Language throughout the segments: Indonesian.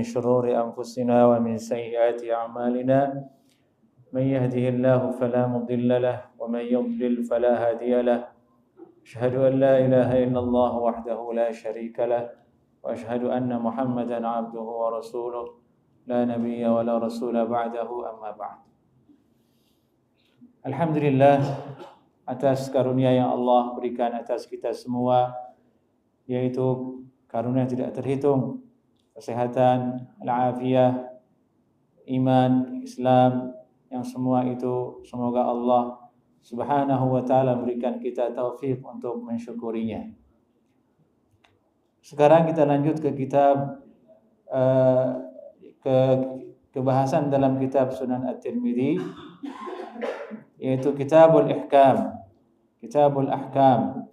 من شرور أنفسنا ومن سيئات أعمالنا من يهده الله فلا مضل له ومن يضلل فلا هادي له أشهد أن لا إله إلا الله وحده لا شريك له وأشهد أن محمدا عبده ورسوله لا نبي ولا رسول بعده أما بعد. Alhamdulillah atas karunia yang Allah berikan atas kita semua, yaitu karunia tidak terhitung, kesehatan, al-afiyah, iman, Islam, yang semua itu semoga Allah Subhanahu wa ta'ala berikan kita taufik untuk mensyukurinya. Sekarang kita lanjut ke kitab kebahasan dalam kitab Sunan At-Tirmidzi, yaitu Kitabul Ihkam, Kitabul Ahkam.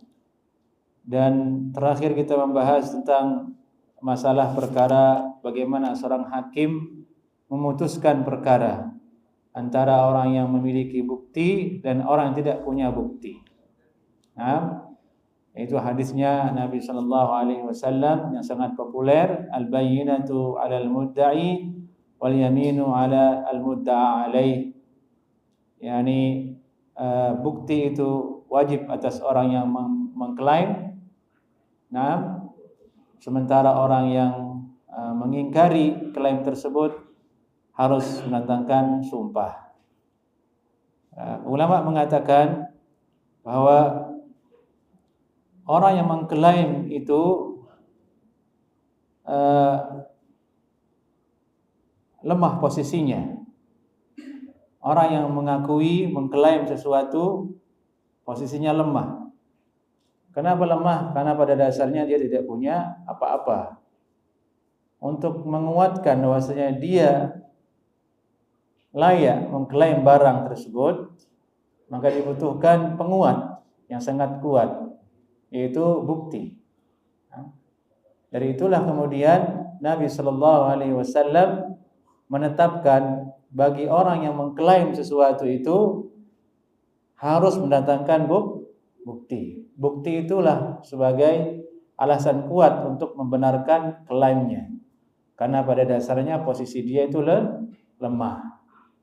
Dan terakhir kita membahas tentang masalah perkara bagaimana seorang hakim memutuskan perkara antara orang yang memiliki bukti dan orang yang tidak punya bukti. Nah, itu hadisnya Nabi sallallahu alaihi wasallam yang sangat populer, al-bayyinatu 'alal mudda'i wal yaminu 'ala al-mudda'a alaih. Yani bukti itu wajib atas orang yang mengklaim. Nah, sementara orang yang mengingkari klaim tersebut harus mendatangkan sumpah. Ulama mengatakan bahwa orang yang mengklaim itu lemah posisinya. Orang yang mengakui, mengklaim sesuatu, posisinya lemah. Kenapa lemah? Karena pada dasarnya dia tidak punya apa-apa. Untuk menguatkan bahwasanya dia layak mengklaim barang tersebut, maka dibutuhkan penguat yang sangat kuat, yaitu bukti. Dari itulah kemudian Nabi sallallahu alaihi wasallam menetapkan bagi orang yang mengklaim sesuatu itu harus mendatangkan bukti. Bukti itulah sebagai alasan kuat untuk membenarkan klaimnya. Karena pada dasarnya posisi dia itu lemah.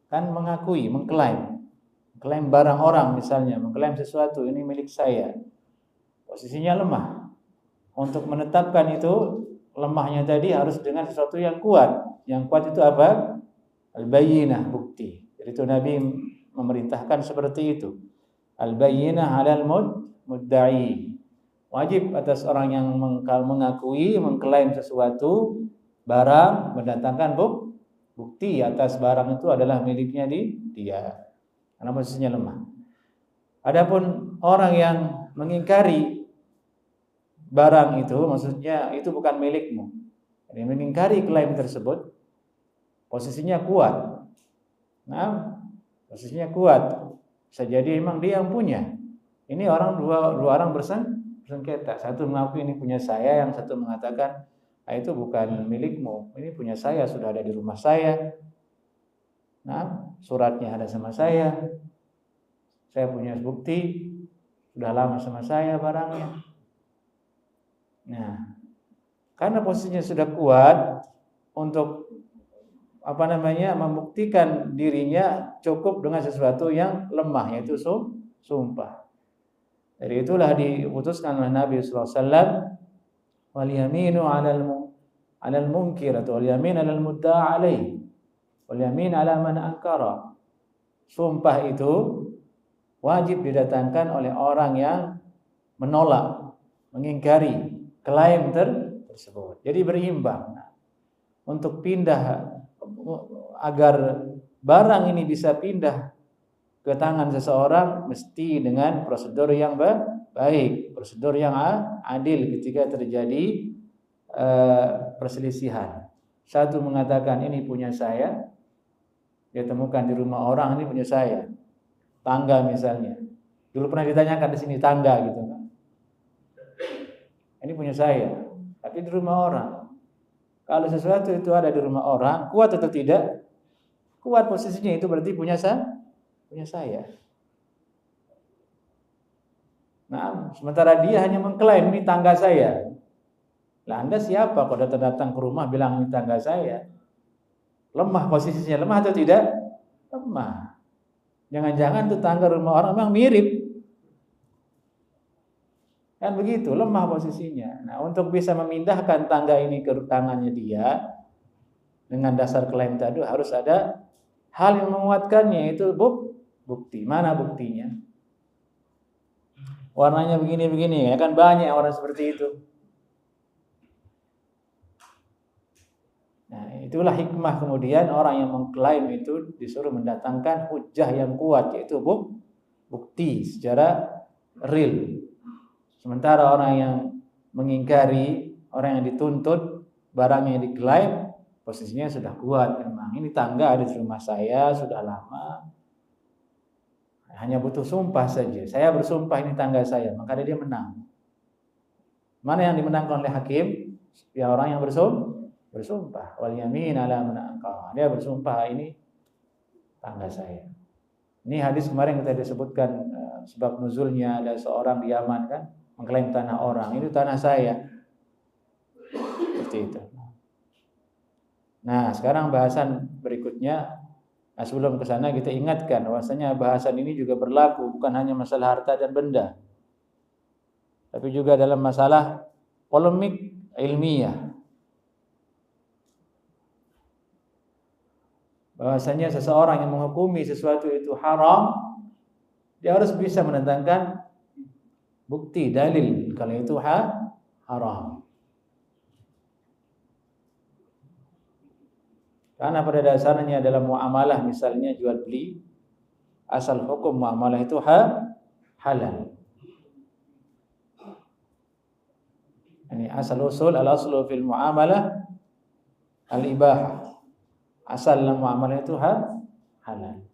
Kan mengakui, mengklaim. Mengklaim barang orang misalnya, mengklaim sesuatu ini milik saya. Posisinya lemah. Untuk menetapkan itu lemahnya tadi harus dengan sesuatu yang kuat. Yang kuat itu apa? Al-bayyinah, bukti. Jadi itu Nabi memerintahkan seperti itu. Al-bayyinah 'alal mudda'i. Wajib atas orang yang mengakui, mengklaim sesuatu barang, mendatangkan bukti atas barang itu adalah miliknya dia. Karena posisinya lemah. Adapun orang yang mengingkari barang itu, maksudnya itu bukan milikmu. Jadi mengingkari klaim tersebut, posisinya kuat. Nah, posisinya kuat. Bisa jadi memang dia yang punya. Ini dua orang bersengketa. Satu mengaku ini punya saya, yang satu mengatakan itu bukan milikmu. Ini punya saya, sudah ada di rumah saya. Nah, suratnya ada sama saya. Saya punya bukti, sudah lama sama saya barangnya. Nah, karena posisinya sudah kuat untuk membuktikan dirinya cukup dengan sesuatu yang lemah, yaitu sumpah. Dari itulah diputuskan oleh Nabi sallallahu alaihi wasallam, wal yaminu 'alal munkir atau wal yamin 'alal mudda'a alaih wal yamin 'ala man ankara. Sumpah itu wajib didatangkan oleh orang yang menolak, mengingkari klaim tersebut. Jadi berimbang. Untuk pindah, agar barang ini bisa pindah ke tangan seseorang, mesti dengan prosedur yang baik, prosedur yang adil ketika terjadi perselisihan. Satu mengatakan ini punya saya, dia temukan di rumah orang, ini punya saya. Tangga misalnya. Dulu pernah ditanyakan di sini tangga gitu kan. Ini punya saya, tapi di rumah orang. Kalau sesuatu itu ada di rumah orang, kuat atau tidak? Kuat posisinya, itu berarti punya saya. Nah, sementara dia hanya mengklaim ini tangga saya. Lah Anda siapa kalau datang ke rumah bilang ini tangga saya? Lemah posisinya, lemah atau tidak? Lemah. Jangan-jangan itu tangga rumah orang memang mirip. Kan begitu, lemah posisinya. Nah, untuk bisa memindahkan tangga ini ke tangannya dia dengan dasar klaim tadi harus ada hal yang menguatkannya, itu bukti. Mana buktinya? Warnanya begini-begini, ya kan banyak orang seperti itu. Nah, itulah hikmah kemudian orang yang mengklaim itu disuruh mendatangkan hujjah yang kuat, yaitu bukti secara real. Sementara orang yang mengingkari, orang yang dituntut, barang yang diklaim, posisinya sudah kuat memang. Ini tangga ada di rumah saya sudah lama. Hanya butuh sumpah saja. Saya bersumpah ini tangga saya, maka dia menang. Mana yang dimenangkan oleh hakim? Ya orang yang bersumpah. Wal yamin ala man anqara. Dia bersumpah ini tangga saya. Ini hadis kemarin kita disebutkan sebab nuzulnya, ada seorang di Yaman kan mengklaim tanah orang, itu tanah saya. Seperti itu. Nah, sekarang bahasan berikutnya. Nah, sebelum ke sana kita ingatkan bahwasanya bahasan ini juga berlaku bukan hanya masalah harta dan benda, tapi juga dalam masalah polemik ilmiah. Bahwasanya seseorang yang menghukumi sesuatu itu haram, dia harus bisa mendatangkan bukti dalil kalau itu haram. Karena pada dasarnya dalam muamalah misalnya jual beli, asal hukum muamalah itu halal. Ini asal usul al-aslu fil muamalah al-ibahah. Asal dalam muamalah itu halal.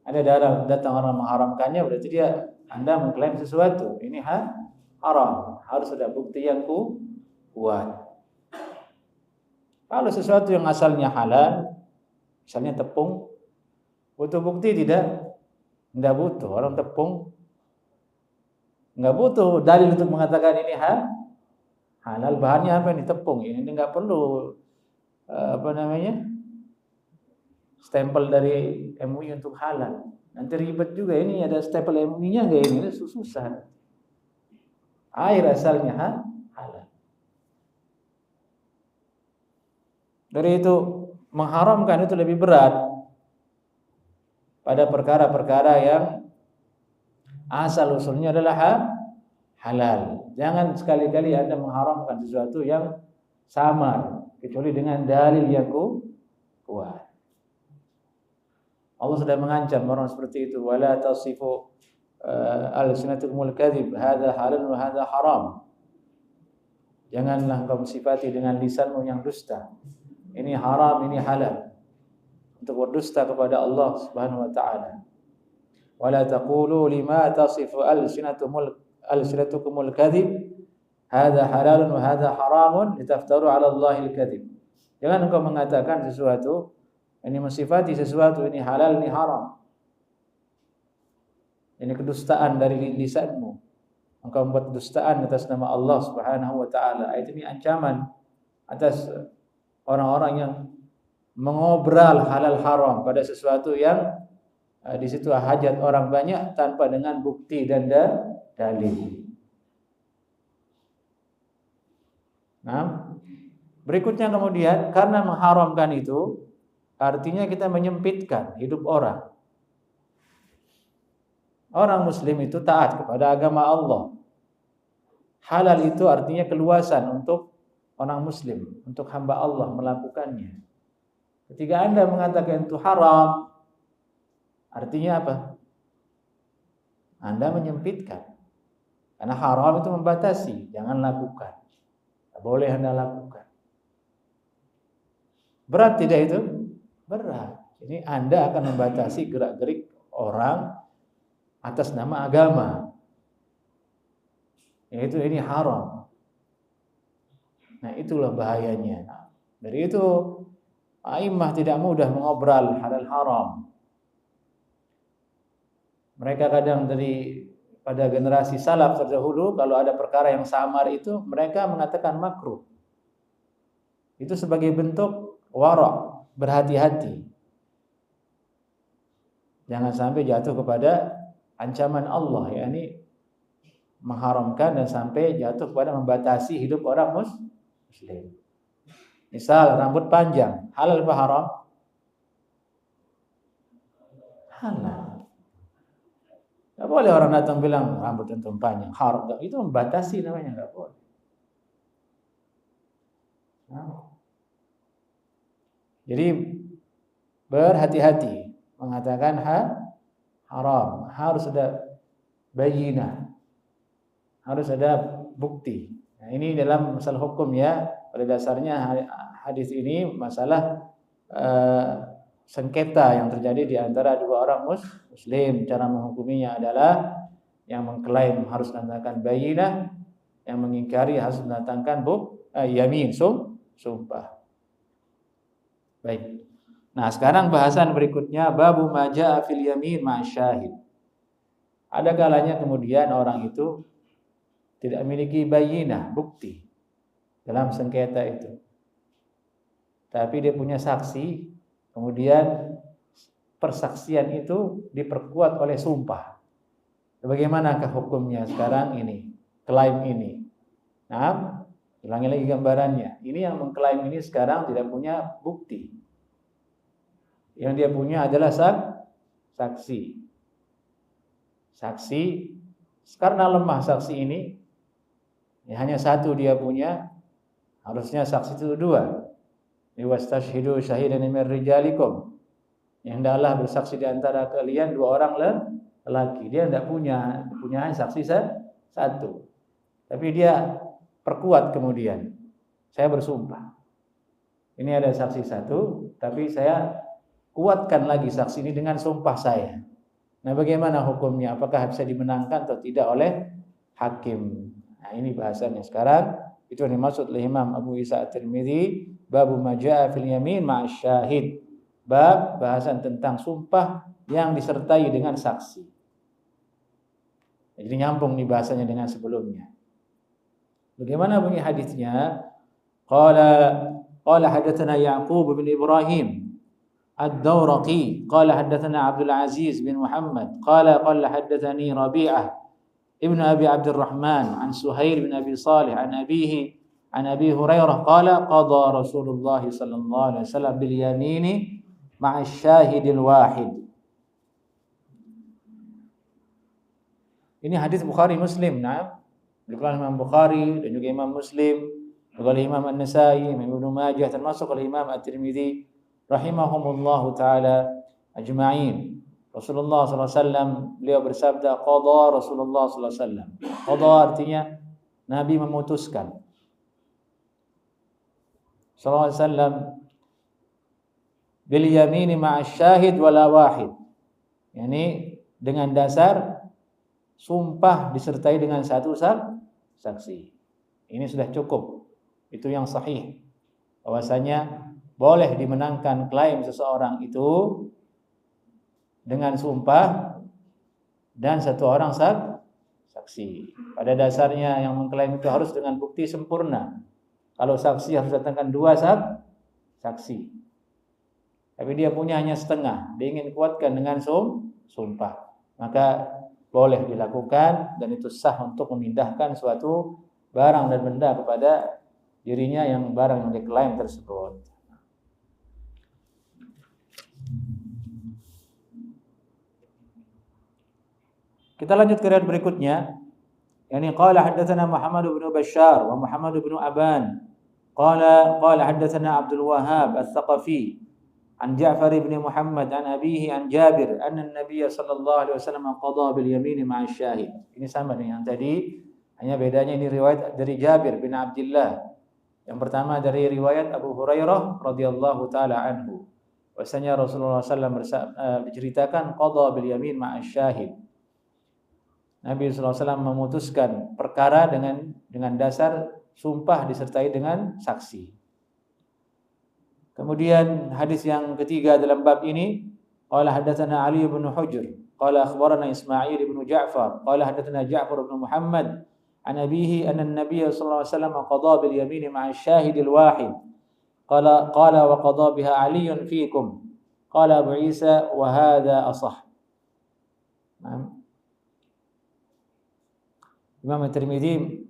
Ada datang orang mengharamkannya, berarti Anda mengklaim sesuatu ini haram. Harus ada bukti yang kuat. Kalau sesuatu yang asalnya halal, misalnya tepung, butuh bukti tidak? Tidak butuh. Orang tepung nggak butuh dalil untuk mengatakan ini halal. Bahannya apa ini? Tepung. Ini nggak perlu stempel dari MUI untuk halal. Nanti ribet juga, ini ada stempel MUI-nya nggak ini? Susah. Air asalnya halal. Dari itu mengharamkan itu lebih berat pada perkara-perkara yang asal usulnya adalah halal. Jangan sekali-kali Anda mengharamkan sesuatu yang samar kecuali dengan dalil yang kuat. Allah sudah mengancam orang seperti itu, wala tasifu al-sinatukumul kadzib, hadza halal wa hadza haram. Janganlah engkau mensifati dengan lisanmu yang dusta. Ini haram, ini halal. Untuk berdusta kepada Allah Subhanahu wa taala. Wala taqulu lima tasifu al-sinatukumul kadzib, hadza halalun wa hadza haramun litaftaru 'ala Allahil kadzib. Jangan engkau mengatakan sesuatu, ini mensifati sesuatu, ini halal, ini haram. Ini kedustaan dari lisanmu. Engkau membuat kedustaan atas nama Allah Subhanahu wa taala. Ayat ini ancaman atas orang-orang yang mengobral halal haram pada sesuatu yang di situ hajat orang banyak tanpa dengan bukti dan dalil. Nah, berikutnya kemudian karena mengharamkan itu artinya kita menyempitkan hidup orang. Orang muslim itu taat kepada agama Allah. Halal itu artinya keluasan untuk orang muslim, untuk hamba Allah melakukannya. Ketika Anda mengatakan itu haram, artinya apa? Anda menyempitkan. Karena haram itu membatasi, jangan lakukan. Tidak boleh Anda lakukan. Berat tidak itu? Berat. Ini Anda akan membatasi gerak-gerik orang atas nama agama. Yaitu ini haram. Nah, itulah bahayanya. Dari itu a'immah tidak mudah mengobral halal haram. Mereka kadang pada generasi salaf terdahulu kalau ada perkara yang samar itu mereka mengatakan makruh. Itu sebagai bentuk wara', berhati-hati. Jangan sampai jatuh kepada ancaman Allah, yakni mengharamkan dan sampai jatuh kepada membatasi hidup orang muslim. Misal rambut panjang, halal apa haram? Halal. Tidak boleh orang datang bilang rambut antum panjang, haram. Itu membatasi namanya, tidak boleh. Nah. Jadi berhati-hati mengatakan haram, harus ada bayinah, harus ada bukti. Nah, ini dalam masalah hukum ya. Pada dasarnya hadis ini masalah sengketa yang terjadi di antara dua orang muslim. Cara menghukuminya adalah yang mengklaim harus mendatangkan bayinah, yang mengingkari harus mendatangkan yamin, sumpah. Baik. Nah, sekarang bahasan berikutnya babu ma jaa fil yamin ma'asyahid. Ada kalanya kemudian orang itu tidak memiliki bayinah, bukti dalam sengketa itu. Tapi dia punya saksi, kemudian persaksian itu diperkuat oleh sumpah. Bagaimanakah hukumnya sekarang ini? Klaim ini. Nah, ulangi lagi gambarannya. Ini yang mengklaim ini sekarang tidak punya bukti. Yang dia punya adalah saksi. Saksi, karena lemah saksi ini, ya hanya satu dia punya, harusnya saksi itu dua. Wastashhidu shahidan min rijalikum. Yang hendaklah bersaksi di antara kalian dua orang lelaki. Dia tidak punya hanya saksi satu. Tapi dia perkuat kemudian. Saya bersumpah. Ini ada saksi satu, tapi saya kuatkan lagi saksi ini dengan sumpah saya. Nah, bagaimana hukumnya? Apakah bisa dimenangkan atau tidak oleh hakim? Nah, ini bahasannya sekarang. Itu yang dimaksud oleh Imam Abu Isa At-Tirmidzi, babu ma jaa fil yamin ma'asyahid. Bab bahasan tentang sumpah yang disertai dengan saksi. Jadi nyambung nih bahasanya dengan sebelumnya. Bagaimana bunyi hadisnya? Qala hadatsana Ya'qub bin Ibrahim Ad-Dawraqi qala hadatsana Abdul Aziz bin Muhammad qala hadatsani Rabi'ah ابن أبي عبد الرحمن عن سهيل بن أبي صالح عن أبيه عن أبي هريرة قال قضى رسول الله صلى الله عليه وسلم باليمين مع الشاهد الواحد. Ini hadis Bukhari Muslim, nah. Dikeluarkan Imam Bukhari dan juga Imam Muslim, juga oleh Imam An-Nasa'i, Imam Ibnu Majah, termasuk oleh Imam At-Tirmidzi rahimahumullahu taala ajma'in. Rasulullah SAW beliau bersabda, qadha Rasulullah SAW. Qadha artinya Nabi memutuskan. Sallallahu alaihi wasallam bil yamini ma'asyahid wala wahid. Yani dengan dasar sumpah disertai dengan satu saksi. Ini sudah cukup. Itu yang sahih. Bahwasanya boleh dimenangkan klaim seseorang itu dengan sumpah dan satu orang saksi. Pada dasarnya yang mengklaim itu harus dengan bukti sempurna. Kalau saksi harus datangkan dua saksi. Tapi dia punya hanya setengah. Dia ingin kuatkan dengan sumpah. Maka boleh dilakukan dan itu sah untuk memindahkan suatu barang dan benda kepada dirinya yang barang yang diklaim tersebut. Kita lanjut ke riwayat berikutnya. Yani qala haddatsana Muhammad bin Bashar wa Muhammad bin Aban. Qala haddatsana Abdul Wahhab Ats-Tsaqafi an Ja'far bin Muhammad an abihi an Jabir anna an-nabiy sallallahu alaihi wasallam qada bil yamin ma'a syahid. Ini sama dengan yang tadi, hanya bedanya ini riwayat dari Jabir bin Abdullah. Yang pertama dari riwayat Abu Hurairah radhiyallahu taala anhu. Bahwasanya Rasulullah sallallahu alaihi wasallam diceritakan qada bil yamin ma'a syahid. Nabi SAW memutuskan perkara dengan dasar sumpah disertai dengan saksi. Kemudian hadis yang ketiga dalam bab ini, qala hadatsana Ali bin Hujr, qala akhbarana Ismail bin Ja'far, qala hadatsana Ja'far bin Muhammad an abihi anna an-nabiy sallallahu alaihi wasallam qada bil yamin ma'a syahid al-wahid. qala wa qadha biha Aliyun fiikum. Qala Abu Isa wa hadha ashah. Imam At-Tirmidzi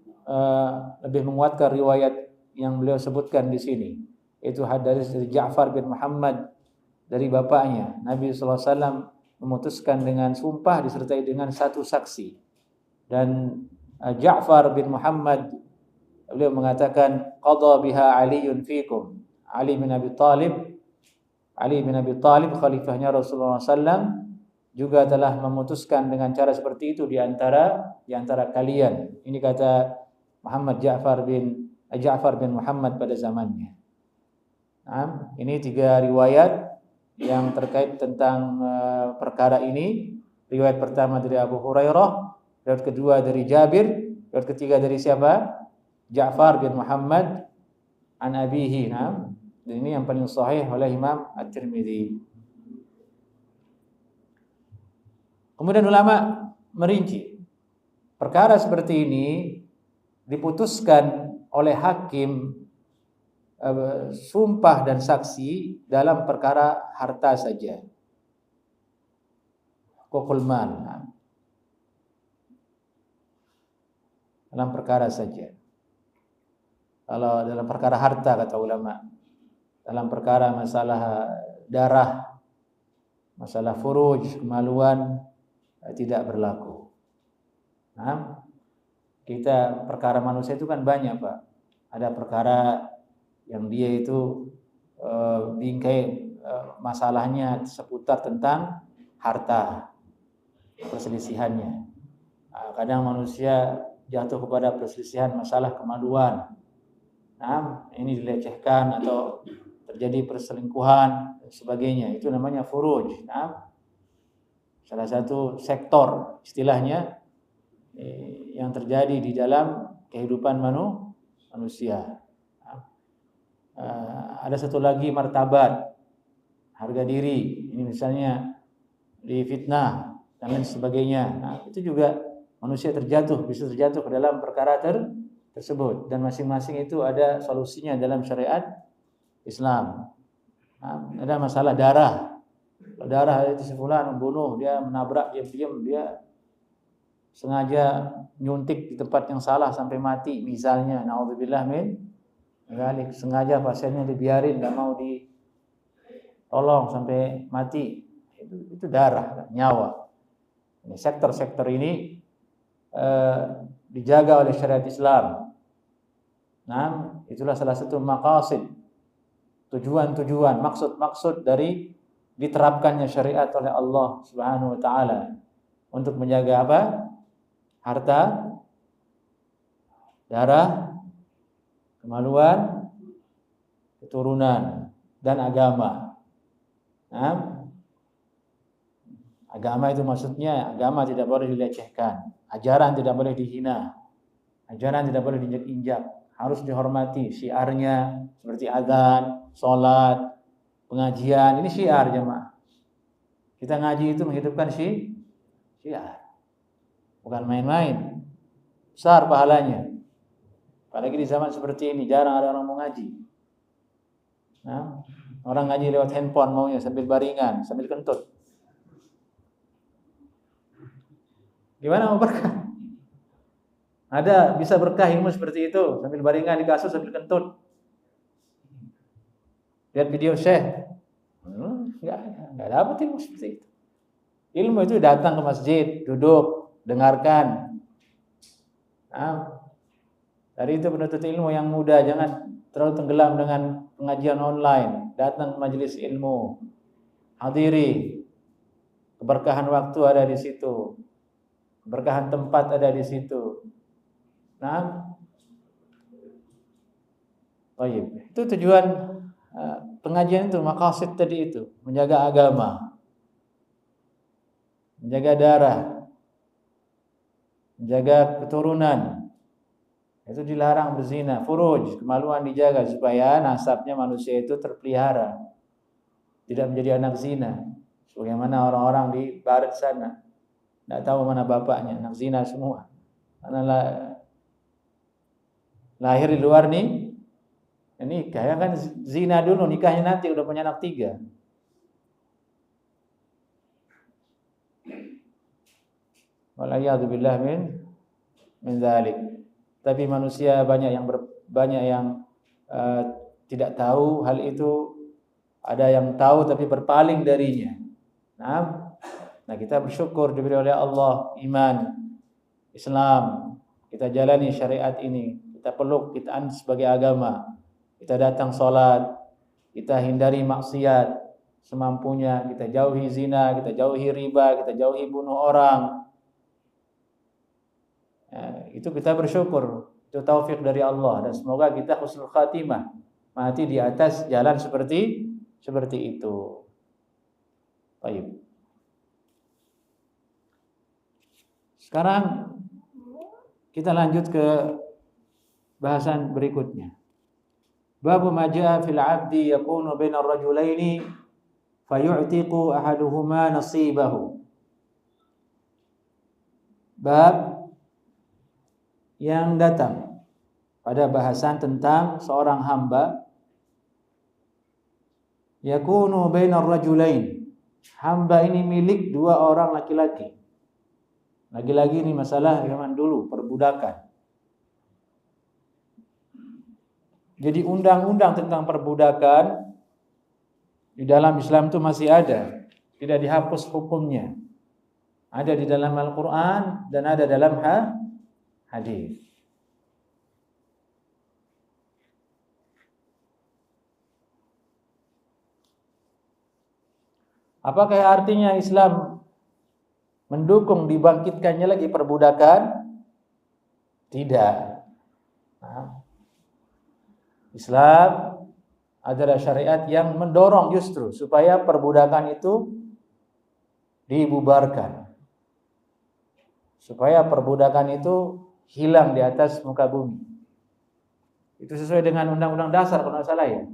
lebih menguatkan riwayat yang beliau sebutkan di sini, yaitu hadis dari Ja'far bin Muhammad dari bapaknya. Nabi sallallahu alaihi wasallam memutuskan dengan sumpah disertai dengan satu saksi. Dan Ja'far bin Muhammad beliau mengatakan qadha biha Aliyun fiikum. Ali bin Abi Thalib khalifahnya Rasulullah SAW juga telah memutuskan dengan cara seperti itu di antara kalian. Ini kata Ja'far bin Muhammad pada zamannya. Nah, ini 3 riwayat yang terkait tentang perkara ini. Riwayat pertama dari Abu Hurairah, riwayat kedua dari Jabir, riwayat ketiga dari siapa? Ja'far bin Muhammad an abihi. Nah, ini yang paling sahih oleh Imam At-Tirmidzi. Kemudian ulama merinci perkara seperti ini diputuskan oleh hakim sumpah dan saksi dalam perkara harta saja. Hukukul mal. Dalam perkara saja. Kalau dalam perkara harta kata ulama, dalam perkara masalah darah, masalah furuj, kemaluan tidak berlaku. Nah, kita perkara manusia itu kan banyak, Pak. Ada perkara yang dia itu bingkai masalahnya seputar tentang harta, perselisihannya. Kadang manusia jatuh kepada perselisihan masalah kemaluan. Nah, ini dilecehkan atau terjadi perselingkuhan dan sebagainya. Itu namanya furuj. Nah, salah satu sektor istilahnya yang terjadi di dalam kehidupan manusia. Ada satu lagi martabat, harga diri. Ini misalnya difitnah dan lain sebagainya. Nah, itu juga manusia bisa terjatuh ke dalam perkara tersebut, dan masing-masing itu ada solusinya dalam syariat Islam. Nah, ada masalah darah. Kalau darah itu si fulan membunuh, dia menabrak diam-diam, dia sengaja nyuntik di tempat yang salah sampai mati misalnya, naudzubillah min dzalik, sengaja pasiennya dibiarin, enggak mau ditolong sampai mati. Itu darah, nyawa. Ini sektor-sektor ini dijaga oleh syariat Islam. Nah, itulah salah satu maqasid, tujuan-tujuan, maksud-maksud dari diterapkannya syariat oleh Allah Subhanahu wa taala untuk menjaga apa? Harta, darah, kemaluan, keturunan, dan agama. Nah, agama itu maksudnya agama tidak boleh dilecehkan, ajaran tidak boleh dihina, ajaran tidak boleh diinjak-injak, harus dihormati. Syiarnya seperti azan, sholat, pengajian, ini syiar jemaah. Kita ngaji itu menghidupkan syiar, bukan main-main. Besar pahalanya. Apalagi di zaman seperti ini jarang ada orang mau ngaji. Nah, orang ngaji lewat handphone maunya sambil baringan, sambil kentut. Gimana mau berkah? Ada bisa berkah ilmu seperti itu, sambil baringan di kasur sambil kentut. Lihat video Syekh. Enggak dapat ilmu seperti itu. Ilmu itu datang ke masjid, duduk, dengarkan. Nah, tadi itu penuntut ilmu yang muda, jangan terlalu tenggelam dengan pengajian online. Datang ke majelis ilmu, hadiri. Keberkahan waktu ada di situ, keberkahan tempat ada di situ. Nah, baik. Itu tujuan pengajian itu, maqasid tadi itu, menjaga agama, menjaga darah, menjaga keturunan. Itu dilarang berzina, furuj, kemaluan dijaga supaya nasabnya manusia itu terpelihara, tidak menjadi anak zina. Sebagaimana orang-orang di barat sana, tidak tahu mana bapaknya, anak zina semua. Karena lahir di luar nikah ya kan, zina dulu, nikahnya nanti udah punya anak 3. Waliyadzubillah min dzalik. Tapi manusia banyak yang tidak tahu hal itu, ada yang tahu tapi berpaling darinya. Nah, kita bersyukur diberi oleh Allah iman, Islam, kita jalani syariat ini, kita peluk, kita anut sebagai agama, kita datang sholat, kita hindari maksiat semampunya, kita jauhi zina, kita jauhi riba, kita jauhi bunuh orang. Itu kita bersyukur, itu taufik dari Allah, dan semoga kita husnul khatimah, mati di atas jalan seperti itu. Baik. Sekarang kita lanjut ke bahasan berikutnya. Babu ma jaa fil 'abdi yakunu bainar rajulaini fayu'tiqu ahaduhuma nasibahu. Bab yang datang pada bahasan tentang seorang hamba yakunu bainar rajulain. Hamba ini milik 2 orang laki-laki. Lagi-lagi ini masalah zaman dulu, perbudakan. Jadi undang-undang tentang perbudakan di dalam Islam itu masih ada, tidak dihapus hukumnya. Ada di dalam Al-Quran dan ada dalam hadis. Apakah artinya Islam mendukung dibangkitkannya lagi perbudakan? Tidak. Islam adalah syariat yang mendorong justru supaya perbudakan itu dibubarkan, supaya perbudakan itu hilang di atas muka bumi. Itu sesuai dengan Undang-Undang Dasar kalau nggak salah ya.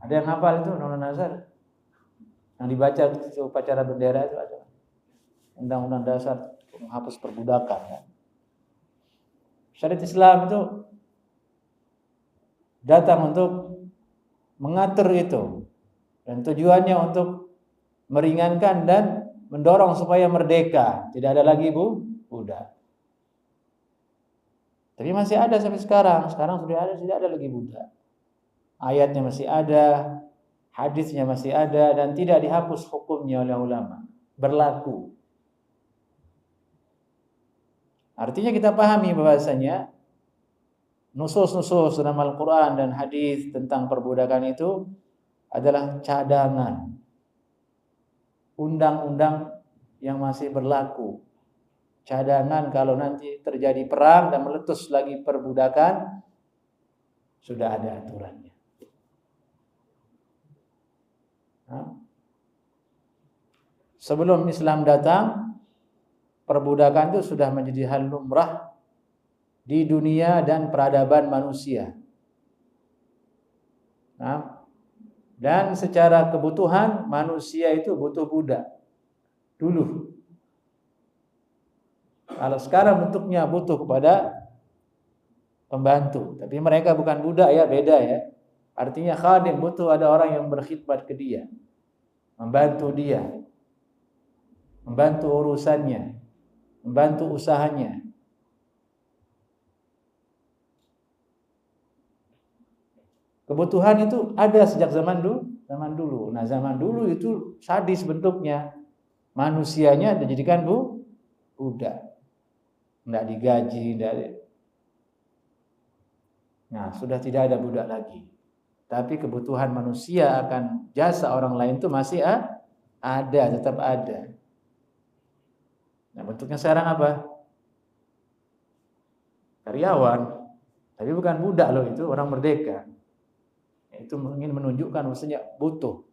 Ada yang hafal itu Undang-Undang Dasar? Yang dibaca di upacara bendera itu ada. Undang-Undang Dasar menghapus perbudakan. Kan? Syariat Islam itu datang untuk mengatur itu, dan tujuannya untuk meringankan dan mendorong supaya merdeka, tidak ada lagi budak. Tapi masih ada sampai sekarang. Sekarang sudah ada, tidak ada lagi budak. Ayatnya masih ada, hadisnya masih ada, dan tidak dihapus hukumnya oleh ulama, berlaku. Artinya kita pahami bahwasanya nusus-nusus dalam Al-Quran dan hadis tentang perbudakan itu adalah cadangan, undang-undang yang masih berlaku. Cadangan kalau nanti terjadi perang dan meletus lagi perbudakan, sudah ada aturannya. Sebelum Islam datang, perbudakan itu sudah menjadi hal lumrah di dunia dan peradaban manusia. Dan secara kebutuhan manusia itu butuh budak dulu. Kalau sekarang bentuknya butuh kepada pembantu, tapi mereka bukan budak ya, beda ya. Artinya khadim, butuh ada orang yang berkhidmat ke dia, membantu dia, membantu urusannya, membantu usahanya. Kebutuhan itu ada sejak zaman dulu. Nah, zaman dulu itu sadis bentuknya. Manusianya dijadikan budak. Enggak digaji, Nah, sudah tidak ada budak lagi. Tapi kebutuhan manusia akan jasa orang lain itu masih ada, tetap ada. Nah, bentuknya sekarang apa? Karyawan. Tapi bukan budak loh, itu orang merdeka. Itu ingin menunjukkan bahwasanya butuh.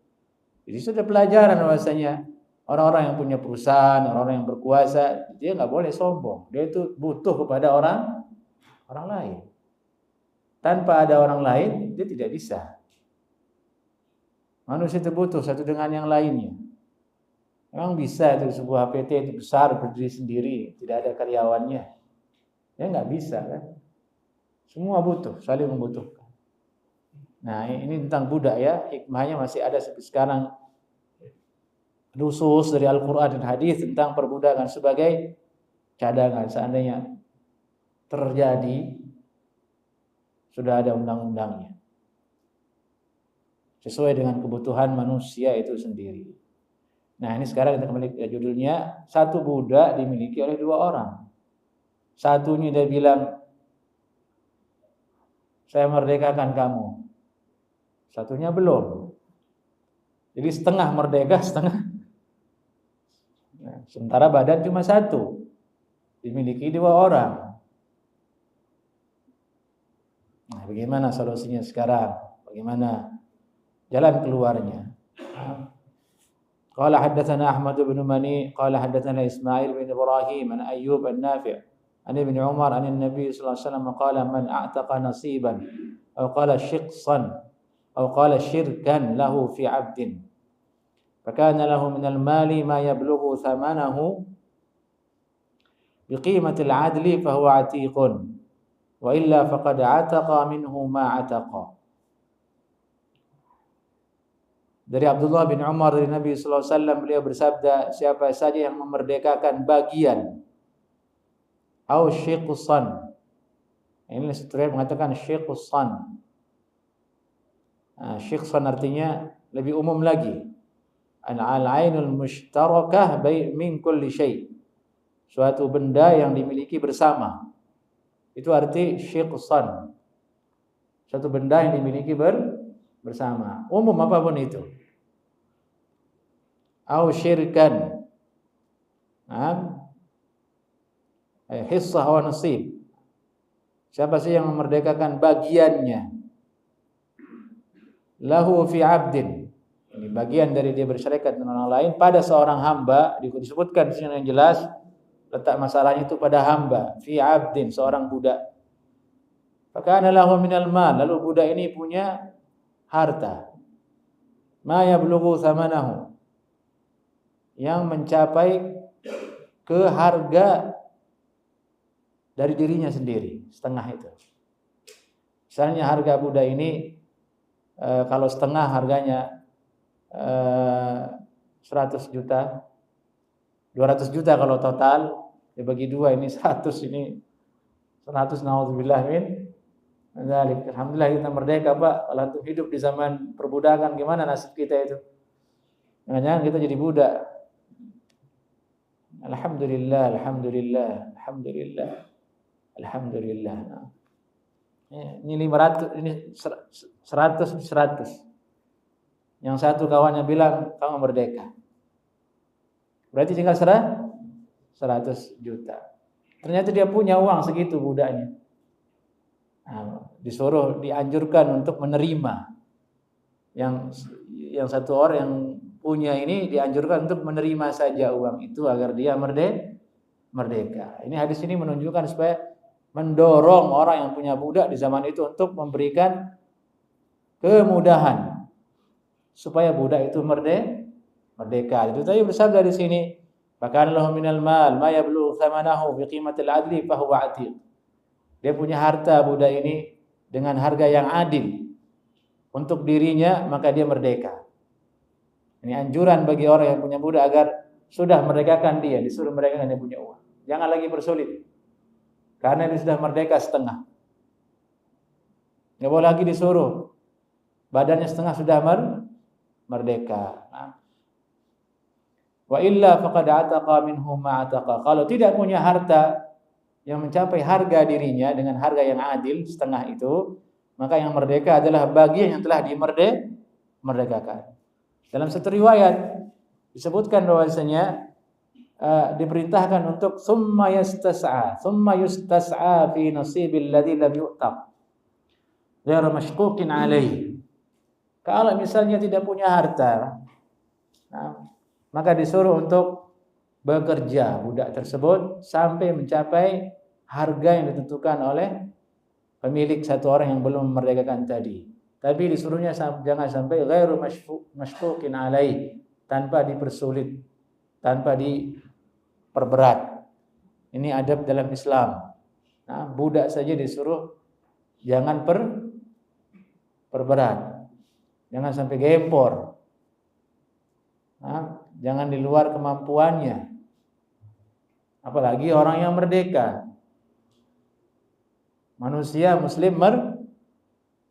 Jadi sudah pelajaran bahwasanya orang-orang yang punya perusahaan, orang-orang yang berkuasa, dia nggak boleh sombong. Dia itu butuh kepada orang lain. Tanpa ada orang lain, dia tidak bisa. Manusia itu butuh satu dengan yang lainnya. Memang bisa itu sebuah PT itu besar berdiri sendiri, tidak ada karyawannya. Ya nggak bisa kan? Semua butuh, saling membutuhkan. Nah, ini tentang budak ya, hikmahnya masih ada sampai sekarang. Nusus dari Al-Quran dan hadis tentang perbudakan sebagai cadangan seandainya terjadi, sudah ada undang-undangnya sesuai dengan kebutuhan manusia itu sendiri. Nah, ini sekarang kita kembali ke judulnya, satu budak dimiliki oleh dua orang. Satunya dia bilang, saya merdekakan kamu. Satunya belum. Jadi setengah merdeka, setengah. Nah, sementara badan cuma satu, dimiliki dua orang. Nah, bagaimana solusinya sekarang? Bagaimana jalan keluarnya? Qala haddatsana Ahmad bin Mani qala haddatsana Ismail bin Ibrahim an Ayyub an-Nafi' an Ibn Umar an Nabi sallallahu alaihi wasallam qala man a'taqa nasiban aw qala shiqsan aw qala shirkan lahu fi 'abdin fakana lahu min al-mali ma yablughu thamanahu biqimati al-'adli fa huwa 'atiqun wa illa faqad 'ataqa minhu ma 'ataqa. Dari Abdullah bin Umar dari Nabi sallallahu alaihi wasallam, beliau bersabda, siapa saja yang memerdekakan bagian au syiqsan. Ini seterusnya mengatakan syiqsan. Nah, syiqsan artinya lebih umum lagi. Al-ainul mushtarakah min kulli syai'. Suatu benda yang dimiliki bersama. Itu arti syiqsan. Suatu benda yang dimiliki bersama. Umum apapun itu. Au syirkan. Hissah wa nasib. Siapa sih yang memerdekakan bagiannya? Lahu fi 'abdin. Ini bagian dari dia bersyarikat dengan orang lain pada seorang hamba, disebutkan di sini yang jelas letak masalahnya itu pada hamba, fi 'abdin, seorang budak. Fakana lahu minal mal, lalu budak ini punya harta. Ma yablughu thamanahu, yang mencapai ke harga dari dirinya sendiri, setengah itu. Misalnya harga budak ini kalau setengah harganya 100 juta, 200 juta kalau total, ya bagi dua ini 100, ini 100, naudzubillah min dzalik. Alhamdulillah kita merdeka, Pak. Kalau antum hidup di zaman perbudakan, gimana nasib kita itu? Jangan-jangan kita jadi budak. Alhamdulillah, alhamdulillah, alhamdulillah, alhamdulillah. Ini 500, ini 100. Yang satu kawannya bilang kamu merdeka. Berarti tinggal 100 juta. Ternyata dia punya uang segitu budaknya. Nah, dianjurkan untuk menerima. Yang satu orang yang punya ini dianjurkan untuk menerima saja uang itu agar dia merdeka. Ini hadis ini menunjukkan supaya mendorong orang yang punya budak di zaman itu untuk memberikan kemudahan supaya budak itu merdeka. Itu tadi bersabda di sini, "Fakana lahu minal mal ma yablughu thamanahu biqimatil adli fa huwa 'atiq." Dia punya harta budak ini dengan harga yang adil untuk dirinya, maka dia merdeka. Ini anjuran bagi orang yang punya budak agar sudah merdekakan dia, disuruh merdekakan dia punya uang. Jangan lagi bersulit. Karena dia sudah merdeka setengah. Enggak boleh lagi disuruh. Badannya setengah sudah merdeka. Wa illa faqad ataqa minhu ma ataqa. Kalau tidak punya harta yang mencapai harga dirinya dengan harga yang adil setengah itu, maka yang merdeka adalah bagian yang telah dimerdekakan. Dalam satu riwayat disebutkan bahwasanya diperintahkan untuk summa yustas'a fi nasibil ladzi lam yu'taq ghairu mashquqin alaihi. Kalau misalnya tidak punya harta, maka disuruh untuk bekerja budak tersebut sampai mencapai harga yang ditentukan oleh pemilik satu orang yang belum memerdekakan tadi. Tapi disuruhnya jangan sampai ghairu mashquqin alaihi, tanpa dipersulit, tanpa diperberat. Ini adab dalam Islam. Nah, budak saja disuruh jangan perberat. Jangan sampai gempor. Nah, jangan di luar kemampuannya. Apalagi orang yang merdeka. Manusia muslim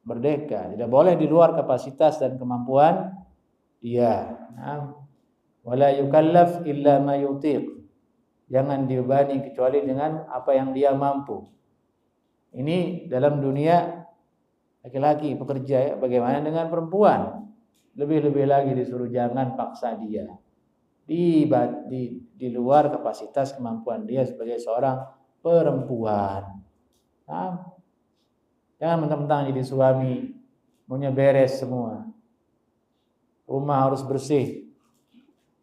merdeka. Tidak boleh di luar kapasitas dan kemampuan dia. Nah, wala yukallaf illa ma yutiq. Jangan dibebani kecuali dengan apa yang dia mampu. Ini dalam dunia laki-laki pekerja ya. Bagaimana dengan perempuan? Lebih-lebih lagi disuruh jangan paksa dia. Di luar kapasitas kemampuan dia sebagai seorang perempuan. Nah, jangan mentang-mentang jadi suami maunya beres semua. Rumah harus bersih.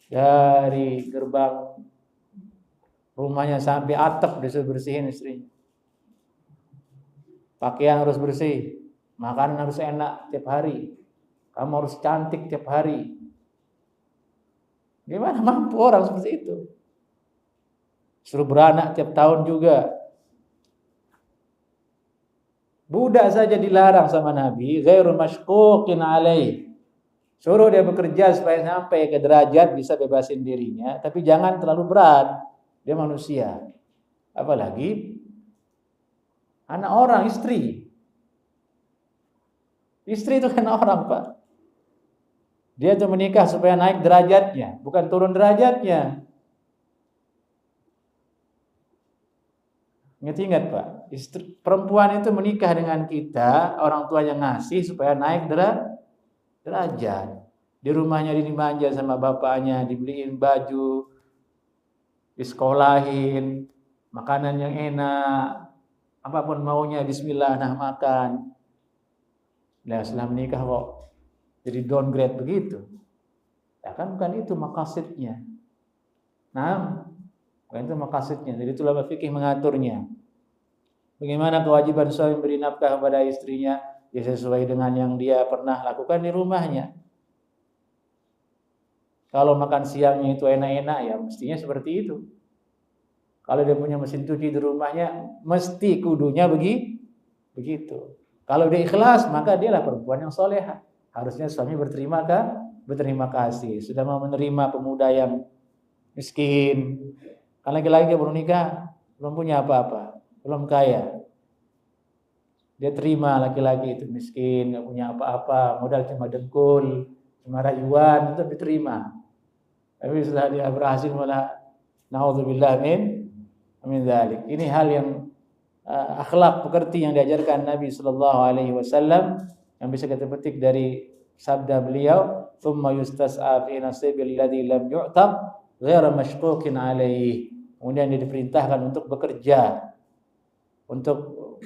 Dari gerbang rumahnya sampai atap disuruh bersihin istrinya. Pakaian harus bersih, makanan harus enak tiap hari. Kamu harus cantik tiap hari. Gimana mampu orang seperti itu? Suruh beranak tiap tahun juga. Budak saja dilarang sama Nabi, ghairu mashquqin alaih. Suruh dia bekerja supaya sampai ke derajat bisa bebasin dirinya, tapi jangan terlalu berat. Dia manusia. Apalagi anak orang, istri. Istri itu kan orang, Pak. Dia tuh menikah supaya naik derajatnya, bukan turun derajatnya. Ingat-ingat, Pak. Istri, perempuan itu menikah dengan kita, orang tua yang ngasih supaya naik derajat. Di rumahnya dimanja sama bapaknya, dibeliin baju, disekolahin, makanan yang enak, apapun maunya bismillah nah makan. Nah, setelah menikah kok jadi downgrade begitu. Ya kan bukan itu maqasidnya. Nah, bukan itu maqasidnya. Jadi itulah fikih mengaturnya. Bagaimana kewajiban suami beri nafkah kepada istrinya ya sesuai dengan yang dia pernah lakukan di rumahnya. Kalau makan siangnya itu enak-enak ya mestinya seperti itu. Kalau dia punya mesin cuci di rumahnya mesti kudunya begitu. Kalau dia ikhlas maka dialah perempuan yang solehah. Harusnya suami berterima kasih sudah mau menerima pemuda yang miskin. Kan laki-laki baru nikah, belum punya apa-apa, belum kaya. Dia terima laki-laki itu miskin, enggak punya apa-apa, modal cuma dengkul, cuma rayuan, itu diterima. Tapi setelah dia berhasil malah naudzubillah min dzalik. Ini hal yang akhlak pekerti yang diajarkan Nabi sallallahu alaihi wasallam yang bisa kita petik dari sabda beliau, "Tsumma yustas'a fi nasibil ladzi lam yu'tam ghairu mashquqin alaihi." Kemudian dia diperintahkan untuk bekerja, untuk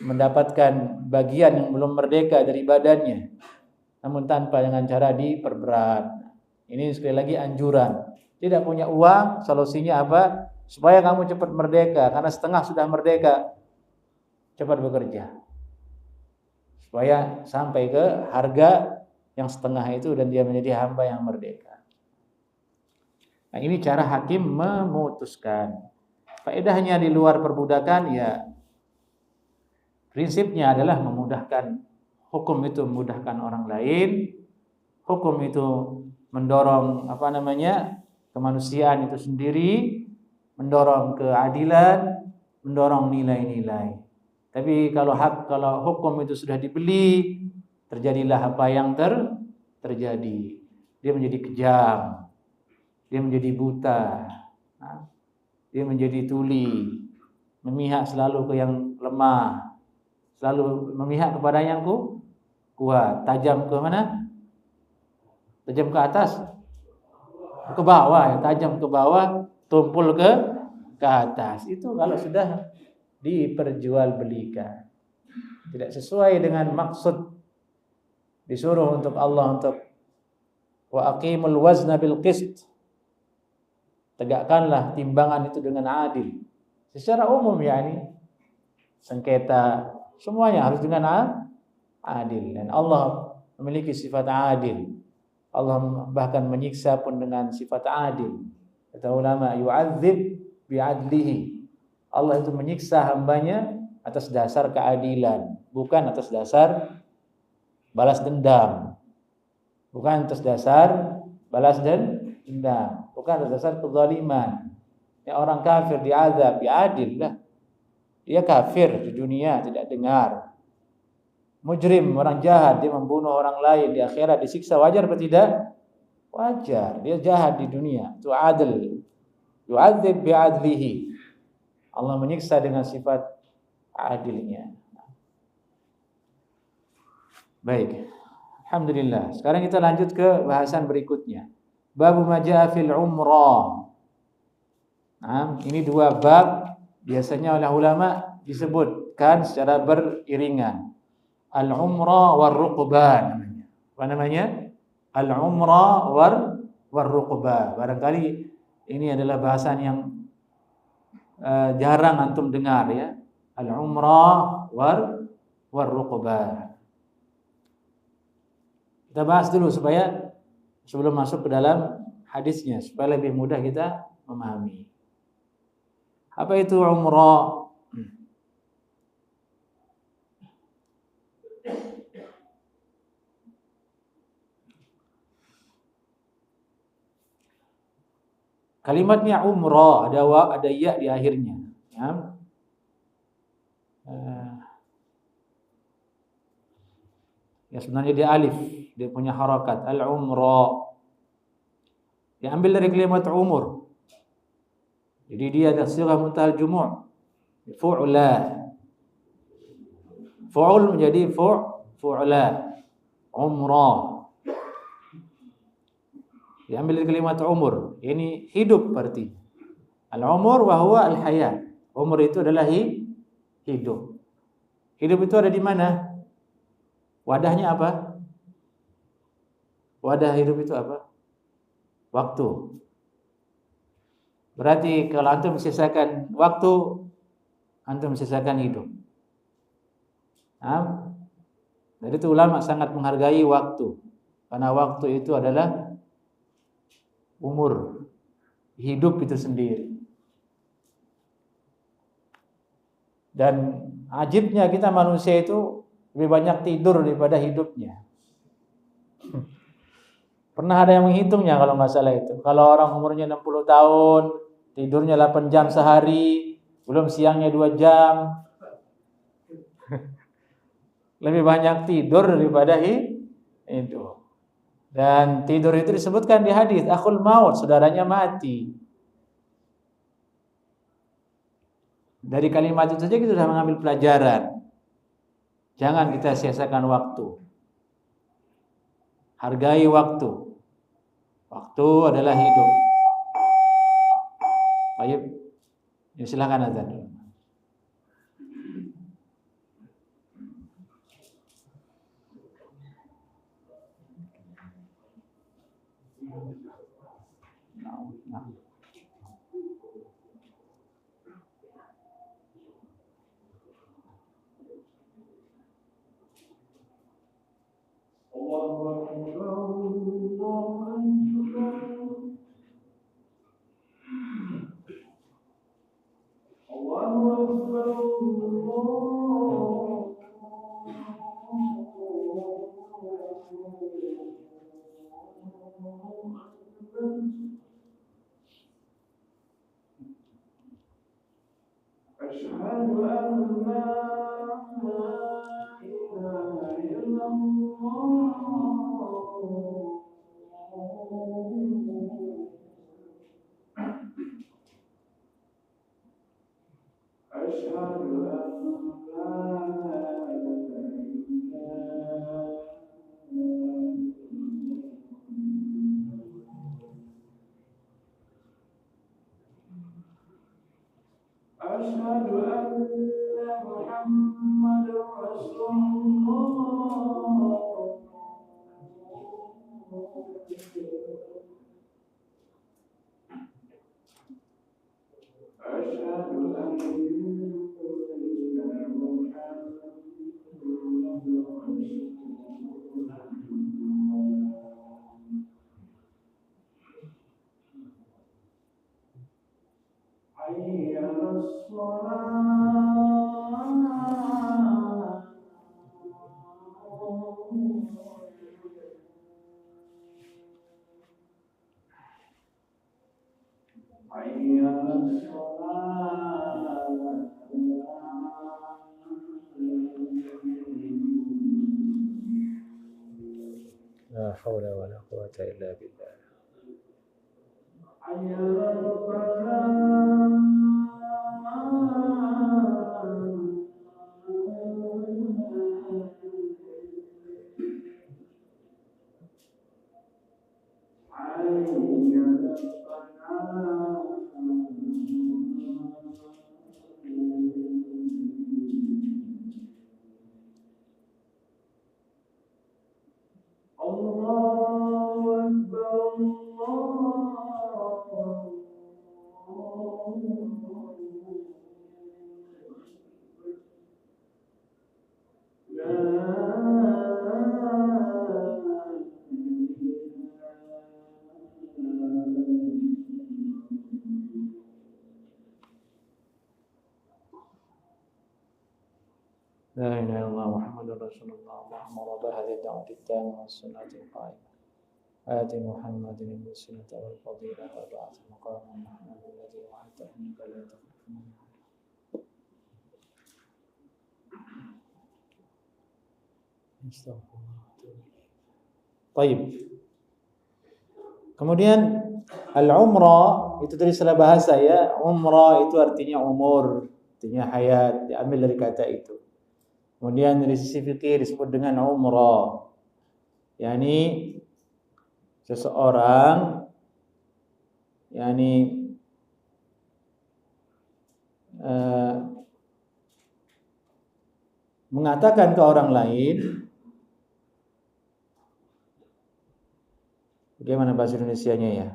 mendapatkan bagian yang belum merdeka dari badannya, namun tanpa dengan cara diperberat. Ini sekali lagi anjuran. Tidak punya uang, solusinya apa? Supaya kamu cepat merdeka, karena setengah sudah merdeka. Cepat bekerja. Supaya sampai ke harga yang setengah itu dan dia menjadi hamba yang merdeka. Nah, ini cara hakim memutuskan. Faedahnya di luar perbudakan ya prinsipnya adalah memudahkan, hukum itu memudahkan orang lain, hukum itu mendorong kemanusiaan itu sendiri, mendorong keadilan, mendorong nilai-nilai. Tapi kalau hukum itu sudah dibeli, terjadilah apa yang terjadi. Dia menjadi kejam, dia menjadi buta, dia menjadi tuli, memihak selalu ke yang lemah, selalu memihak kepada yang kuat. Tajam ke mana? Tajam ke atas, ke bawah ya. Tajam ke bawah, tumpul ke atas. Itu kalau sudah diperjualbelikan, tidak sesuai dengan maksud. Disuruh untuk Allah untuk wa aqimul wazna bil qist. Tegakkanlah timbangan itu dengan adil. Secara umum yakni sengketa semuanya harus dengan adil, dan Allah memiliki sifat adil. Allah bahkan menyiksa pun dengan sifat adil. Kata ulama, yu'adzib bi'adlihi. Allah itu menyiksa hambanya atas dasar keadilan, bukan atas dasar balas dendam. Bukan atas dasar balas dendam, bukan atas dasar kezaliman. Ya, orang kafir diazab, ya adil lah. Dia kafir di dunia, tidak dengar. Mujrim, orang jahat, dia membunuh orang lain, di akhirat disiksa, wajar atau tidak? Wajar. Dia jahat di dunia, itu adil. Yu'adzib bi'adlihi. Allah menyiksa dengan sifat adilnya. Baik. Alhamdulillah. Sekarang kita lanjut ke bahasan berikutnya. Bab ma jaa fil umrah. Nah, ini dua bab biasanya oleh ulama disebutkan secara beriringan. Al-umrah war ruqbah namanya. Apa namanya? Al-umrah war ruqbah. Barangkali ini adalah bahasan yang jarang antum dengar ya. Al-umrah war ruqbah. Kita bahas dulu supaya sebelum masuk ke dalam hadisnya supaya lebih mudah kita memahami. Apa itu umrah? Kalimatnya umrah ada ya di akhirnya. Ya. Ya sebenarnya dia alif, dia punya harakat al-umrah. Diambil dari kalimat umur. Jadi dia ada sighah muntahal jumu'. Fu'la. Fu'ul menjadi fu'la. Umrah. Diambil dari kalimat umur. Ini hidup berarti. Al-umur wa huwa al-hayat. Umur itu adalah hidup. Hidup itu ada di mana? Wadahnya apa? Wadah hidup itu apa? Waktu. Berarti kalau antum mensisakan waktu, antum mensisakan hidup. Nah, dari itu ulama sangat menghargai waktu. Karena waktu itu adalah umur. Hidup itu sendiri. Dan ajibnya kita manusia itu lebih banyak tidur daripada hidupnya. Pernah ada yang menghitungnya kalau nggak salah itu. Kalau orang umurnya 60 tahun, tidurnya 8 jam sehari, belum siangnya 2 jam. Lebih banyak tidur daripada hidup. Dan tidur itu disebutkan di hadis, akhul maut, saudaranya mati. Dari kalimat itu saja kita sudah mengambil pelajaran. Jangan kita sia-siakan waktu. Hargai waktu. Waktu adalah hidup. Baik. Ya, silakan azan. La haula wala quwata illa billah. لا إله إلا الله محمد رسول الله اللهم رب هذه الدعوة التامة والصلاة القائمة آت محمد الوسيلة والفضيلة وبعث مقاما محمود الذي وعدته إنك لا تخلف الميعاد. Baik. Kemudian al-umrah itu dari istilah bahasa ya. Umrah itu artinya umur, artinya hayat, diambil dari kata itu. Kemudian dari sisi fikih disebut dengan umrah. yakni seseorang yakni mengatakan ke orang lain, bagaimana bahasa Indonesianya ya?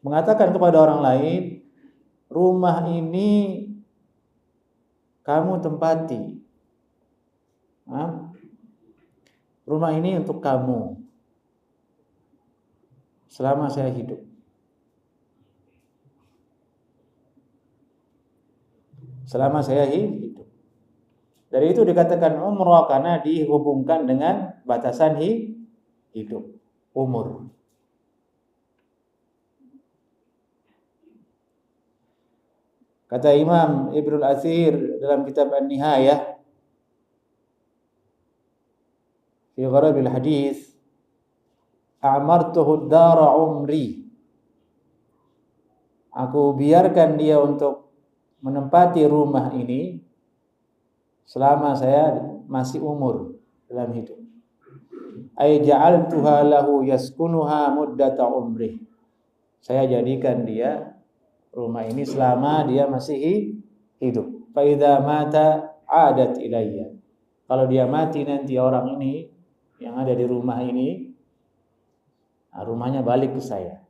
Mengatakan kepada orang lain, rumah ini kamu tempati. Rumah ini untuk kamu selama saya hidup. Selama saya hidup. Dari itu dikatakan umrah karena dihubungkan dengan batasan hidup, umur. Kata Imam Ibnul Athir dalam kitab An-Nihayah fi Gharabil Hadis, a'martuhu ad-dara umri. Aku biarkan dia untuk menempati rumah ini selama saya masih umur dalam hidup. Ay ja'altuha lahu yaskunuha muddata umri. Saya jadikan dia rumah ini selama dia masih hidup. Fa idza mata 'adat ilayya. Kalau dia mati nanti orang ini yang ada di rumah ini, rumahnya balik ke saya.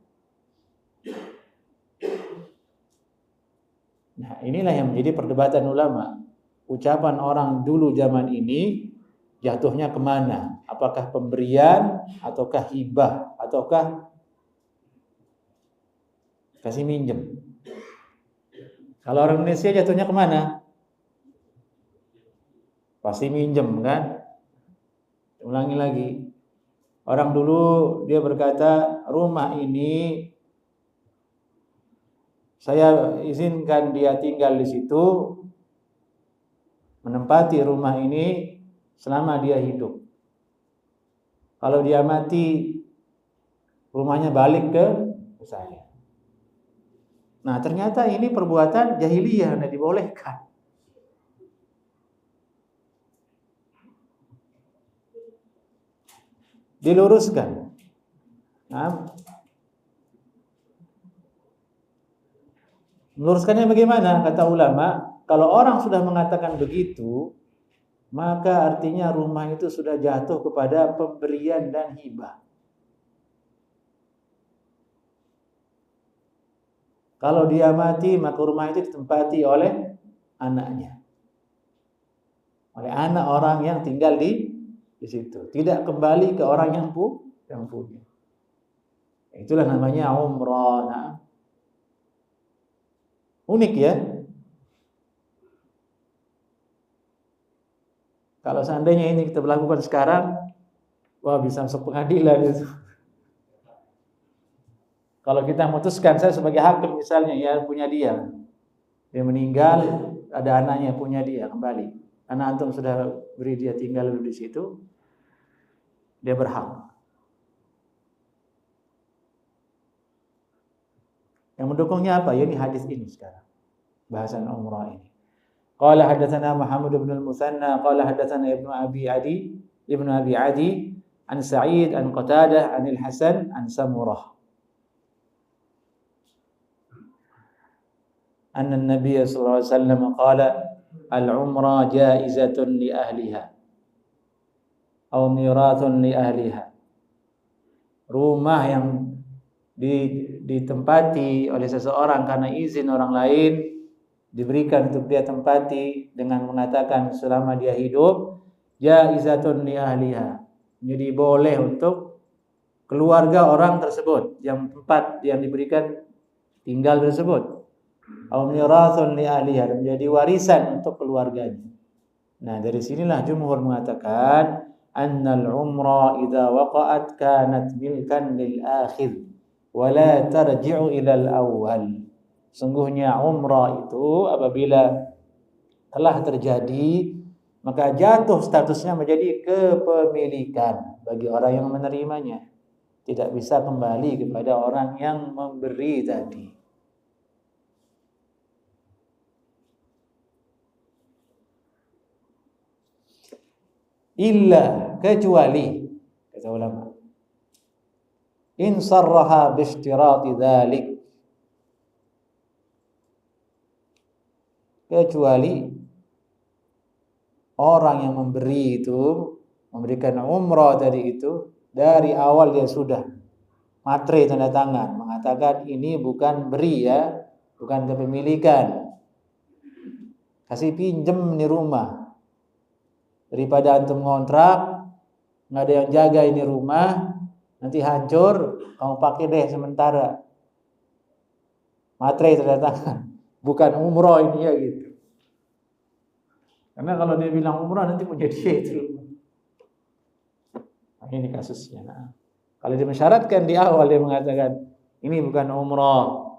Nah, inilah yang menjadi perdebatan ulama. Ucapan orang dulu zaman ini jatuhnya kemana? Apakah pemberian, ataukah hibah, ataukah kasih minjem? Kalau orang Indonesia jatuhnya kemana? Pasti minjem kan? Ulangi lagi. Orang dulu dia berkata, rumah ini saya izinkan dia tinggal di situ, menempati rumah ini selama dia hidup. Kalau dia mati, rumahnya balik ke saya. Nah, ternyata ini perbuatan jahiliyah yang dibolehkan. Diluruskan. Nah, meluruskannya bagaimana? Kata ulama, kalau orang sudah mengatakan begitu, maka artinya rumah itu sudah jatuh kepada pemberian dan hibah. Kalau dia mati, maka rumah itu ditempati oleh anaknya. Oleh anak orang yang tinggal di situ. Tidak kembali ke orang yang punya. Itulah namanya umrah. Nah, unik ya. Kalau seandainya ini kita lakukan sekarang, wah bisa masuk pengadilan itu. Kalau kita memutuskan, saya sebagai hakim misalnya, ya punya dia meninggal, ada anaknya punya dia kembali, karena antum sudah beri dia tinggal dulu di situ, dia berhak. Yang mendukungnya apa? Ya ini hadis ini sekarang, bahasan umrah ini. Qala hadatsana Muhammad bin al-Musanna qala hadatsana Ibnu Abi Adi an Sa'id an Qatadah an al-Hasan an Samurah anna an-nabiy sallallahu alaihi wasallam qala al-umrah jaizatun li ahliha aw mirathun li ahliha. Rumah yang ditempati oleh seseorang karena izin orang lain diberikan untuk dia tempati dengan mengatakan selama dia hidup, jaizatun li ahliha. Jadi boleh untuk keluarga orang tersebut yang tempat yang diberikan tinggal tersebut. Aw mirathun li ahliha, menjadi warisan untuk keluarganya. Nah, dari sinilah jumhur mengatakan annal umra idza waqa'at kanat milkan lil akhir wa la tarji'u ila al awwal. Sungguhnya umrah itu apabila telah terjadi, maka jatuh statusnya menjadi kepemilikan bagi orang yang menerimanya. Tidak bisa kembali kepada orang yang memberi tadi. Illa, kecuali, kata ulama, in sarraha bi ishtirati dzalik, kecuali orang yang memberi itu, memberikan umrah tadi itu, dari awal dia sudah matre tanda tangan, mengatakan ini bukan beri ya, bukan kepemilikan, kasih pinjem di rumah, daripada antum ngontrak nggak ada yang jaga ini rumah, nanti hancur, kamu pakai deh sementara, matre tanda tangan, bukan umrah ini ya gitu. Karena kalau dia bilang umrah nanti punya dia itu. Nah, ini kasusnya. Nah, kalau dia mensyaratkan di awal, dia mengatakan ini bukan umrah,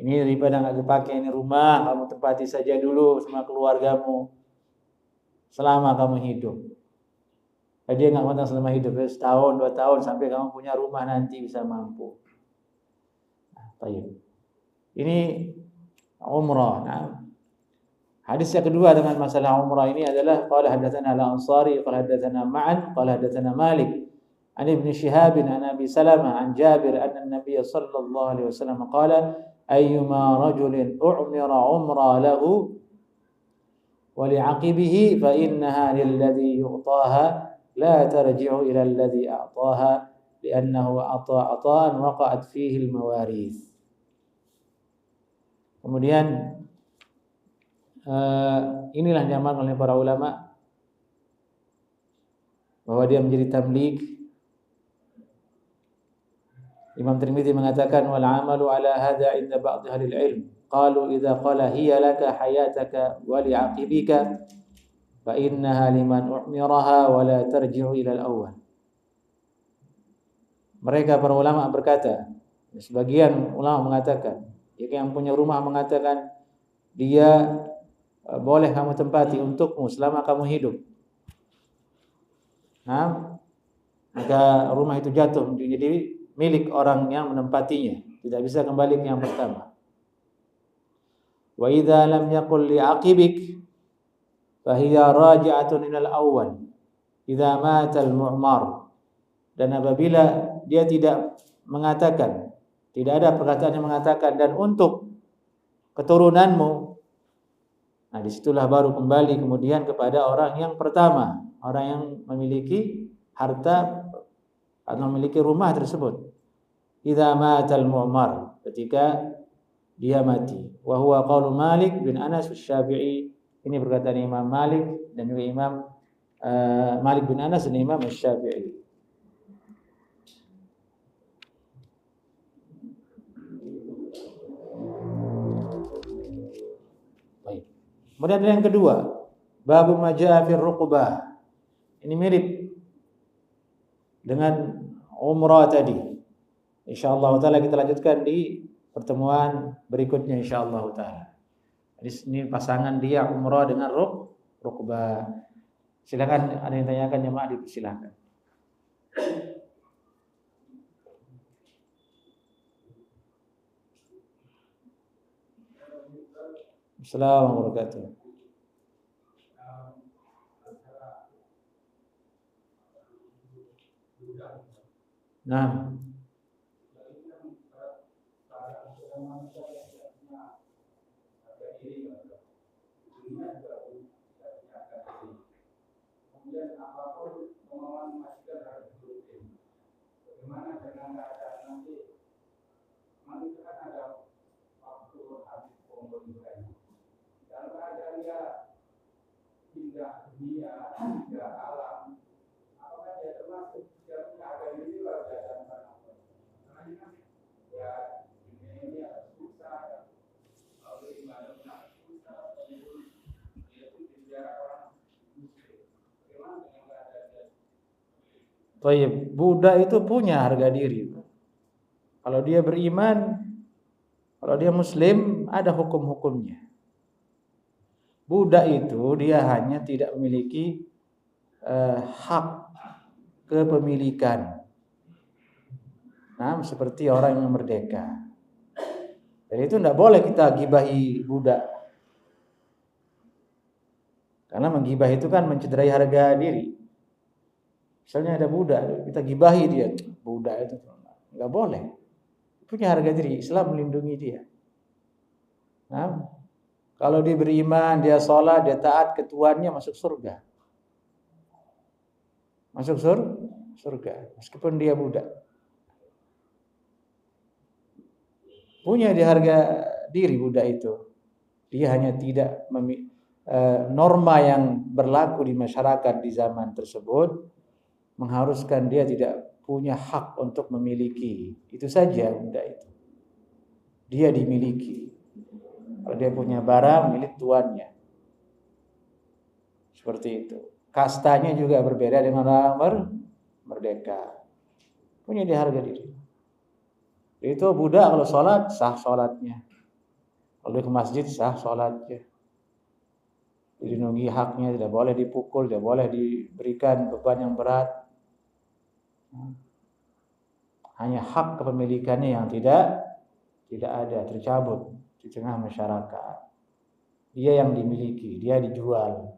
ini daripada nggak dipakai ini rumah, kamu tempati saja dulu sama keluargamu selama kamu hidup. Dia nggak matang selama hidup, setahun, 2 tahun, sampai kamu punya rumah nanti bisa mampu. Nah, baik. Ini umrah. Nah, hadis yang kedua dengan masalah umrah ini adalah qala hadatsana al-Ansari qala hadatsana Ma'an qala hadatsana Malik an Ibnu Shihab an Abi Salamah an Jabir anna an-nabiy sallallahu alaihi wasallam qala ayyuma rajulin u'mira umra lahu wa li'aqibihi fa innaha lilladhi yu'taha la tarji'u ila alladhi a'taha li'annahu ata'an waqa'at fihi al-mawarith. Kemudian inilah yang diamalkan oleh para ulama, bahwa dia menjadi tamlik. Imam Tirmidzi mengatakan wal amalu ala hadza inda ba'd ahli al-ilm qalu idza qala hiya laka hayataka wa li'aqibika fa innaha liman u'miraha wa la tarji'u ila al-awwal. Mereka para ulama berkata, sebagian ulama mengatakan, yang punya rumah mengatakan dia boleh kamu tempati untukmu selama kamu hidup. Nah, maka rumah itu jatuh menjadi milik orang yang menempatinya, tidak bisa kembali ke yang pertama. Wa idza lam yaqul li aqibik fa hiya raji'atun ila al-awwal idza mata al-mu'mar. Dan apabila dia tidak mengatakan, tidak ada perkataan yang mengatakan dan untuk keturunanmu, nah disitulah baru kembali kemudian kepada orang yang pertama, orang yang memiliki harta atau memiliki rumah tersebut. Idza matal mu'mar, ketika dia mati. Wa huwa qaulu Malik bin Anas Asy-Syafi'i. Ini perkataan Imam Malik dan juga Imam Malik bin Anas dan Imam Asy-Syafi'i. Baik. Kemudian yang kedua, babu majaa fil ruqbah. Ini mirip dengan umrah tadi. Insyaallah taala kita lanjutkan di pertemuan berikutnya insyaallah taala. Di sini pasangan dia umrah dengan rukbah. Silakan ada yang tanyakan jemaah, dipersilakan. Assalamualaikum warahmatullahi wabarakatuh. Nah, Thayyib, budak itu punya harga diri. Kalau dia beriman, kalau dia muslim, ada hukum-hukumnya. Budak itu dia hanya tidak memiliki hak kepemilikan. Nah, seperti orang yang merdeka. Jadi itu tidak boleh kita gibahi budak. Karena menggibah itu kan mencederai harga diri. Misalnya ada budak, kita gibahi dia, budak itu nggak boleh. Punya harga diri, Islam melindungi dia. Nah, kalau dia beriman, dia sholat, dia taat ke tuannya, masuk surga. Masuk surga, meskipun dia budak. Punya dia harga diri budak itu. Dia hanya tidak norma yang berlaku di masyarakat di zaman tersebut mengharuskan dia tidak punya hak untuk memiliki. Itu saja budak itu. Dia dimiliki. Kalau dia punya barang milik tuannya. Seperti itu. Kastanya juga berbeda dengan orang merdeka. Punya dia harga diri. Itu budak kalau sholat sah sholatnya. Kalau dia ke masjid sah sholatnya. Dilindungi haknya, tidak boleh dipukul, tidak boleh diberikan beban yang berat. Hanya hak kepemilikannya yang tidak ada, tercabut di tengah masyarakat. Dia yang dimiliki, dia dijual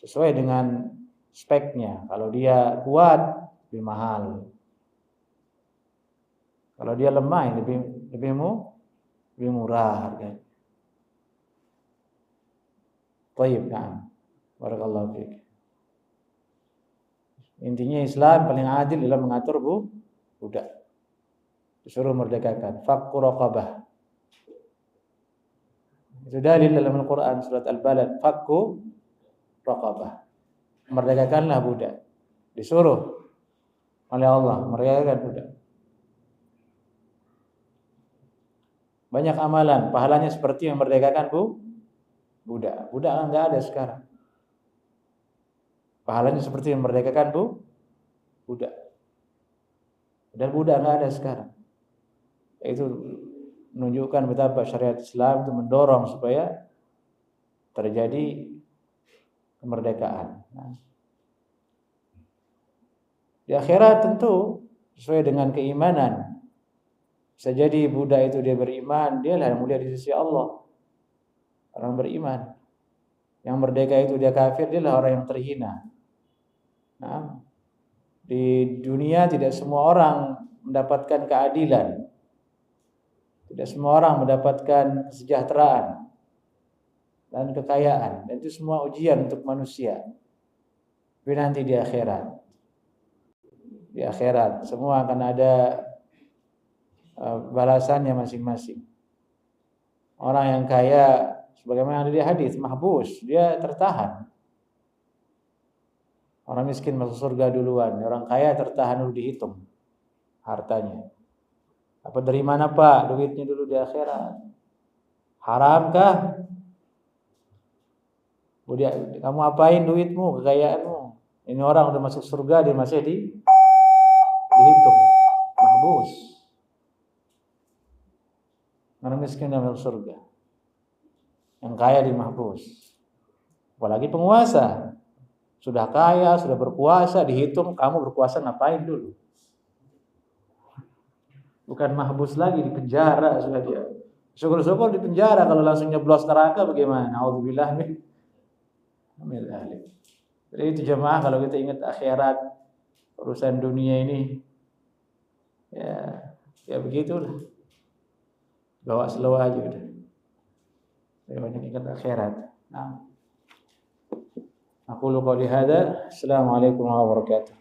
sesuai dengan speknya. Kalau dia kuat lebih mahal, kalau dia lemah lebih murah harganya. Baik, na'am. Barakallahu fiik. Intinya Islam paling adil dalam mengatur budak. Disuruh merdekakan. Fakku raqabah. Itu dalil dalam Al-Quran surat Al-Balad. Fakku raqabah. Merdekakanlah budak. Disuruh oleh Allah merdekakan budak. Banyak amalan, pahalanya seperti yang merdekakan budak. Budak enggak ada sekarang. Pahalanya seperti yang merdekakan budak. Dan budak enggak ada sekarang. Itu menunjukkan betapa syariat Islam itu mendorong supaya terjadi kemerdekaan. Nah, di akhirat tentu sesuai dengan keimanan. Bisa jadi budak itu dia beriman, dia lah yang mulia di sisi Allah. Orang beriman. Yang merdeka itu dia kafir, dia lah orang yang terhina. Nah, di dunia tidak semua orang mendapatkan keadilan. Tidak semua orang mendapatkan kesejahteraan dan kekayaan. Dan itu semua ujian untuk manusia. Tapi nanti di akhirat. Di akhirat semua akan ada balasannya masing-masing. Orang yang kaya sebagaimana ada di hadis mahbus, dia tertahan. Orang miskin masuk surga duluan, orang kaya tertahan dulu dihitung hartanya. Apa dari mana Pak? Duitnya dulu di akhirat. Haramkah? Kemudian kamu apain duitmu, kekayaanmu? Ini orang udah masuk surga, dia masih dihitung, mahbus. Orang miskin yang masuk surga, yang kaya di mahbus. Apalagi penguasa, sudah kaya, sudah berkuasa, dihitung kamu berkuasa ngapain dulu? Bukan mahbus lagi, di penjara sudah dia. Syukur-syukur di penjara, kalau langsung nyeblos neraka bagaimana? Auzubillah min dzalik. Jadi itu jemaah, kalau kita ingat akhirat, urusan dunia ini ya begitulah. Bawa slow aja udah. Banyak ingat akhirat. Nah. Aku qouli hadza. Assalamualaikum warahmatullahi wabarakatuh.